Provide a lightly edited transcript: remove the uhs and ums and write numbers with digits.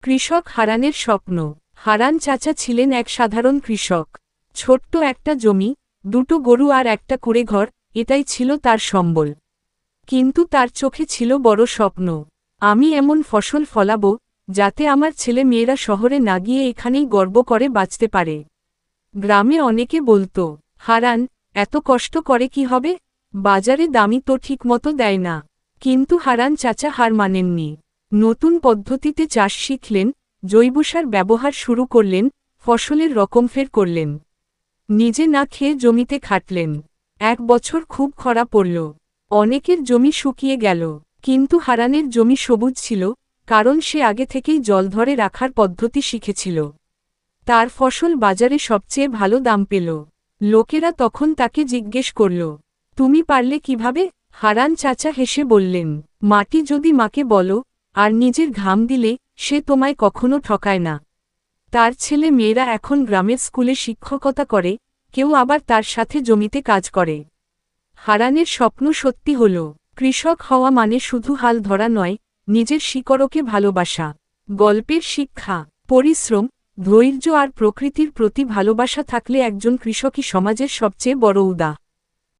কৃষক হারানের স্বপ্ন। হারান চাচা ছিলেন এক সাধারণ কৃষক। ছোট্ট একটা জমি, দুটো গরু আর একটা কুঁড়েঘর, এটাই ছিল তার সম্বল। কিন্তু তার চোখে ছিল বড় স্বপ্ন। আমি এমন ফসল ফলাবো, যাতে আমার ছেলে মেয়েরা শহরে না গিয়ে এখানেই গর্ব করে বাঁচতে পারে। গ্রামে অনেকে বলতো, হারান এত কষ্ট করে কি হবে, বাজারে দামই তো ঠিকমতো দেয় না। কিন্তু হারান চাচা হার মানেননি। নতুন পদ্ধতিতে চাষ শিখলেন, জৈবসার ব্যবহার শুরু করলেন, ফসলের রকমফের করলেন। নিজে না খেয়ে জমিতে খাটলেন। 1 বছর খুব খরা পড়ল। অনেকের জমি শুকিয়ে গেল। কিন্তু হারানের জমি সবুজ ছিল, কারণ সে আগে থেকেই জল ধরে রাখার পদ্ধতি শিখেছিল। তার ফসল বাজারে সবচেয়ে ভালো দাম পেল। লোকেরা তখন তাকে জিজ্ঞেস করল, তুমি পারলে কিভাবে? হারান চাচা হেসে বললেন, মাটি যদি মাকে বলো, আর নিজের ঘাম দিলে, সে তোমায় কখনো ঠকায় না। তার ছেলে মেয়েরা এখন গ্রামের স্কুলে শিক্ষকতা করে, কেউ আবার তার সাথে জমিতে কাজ করে। হারানের স্বপ্ন সত্যি হল। কৃষক হওয়া মানে শুধু হাল ধরা নয়, নিজের শিকড়কে ভালোবাসা। গল্পের শিক্ষা, পরিশ্রম, ধৈর্য আর প্রকৃতির প্রতি ভালোবাসা থাকলে একজন কৃষকই সমাজের সবচেয়ে বড় উদাহরণ।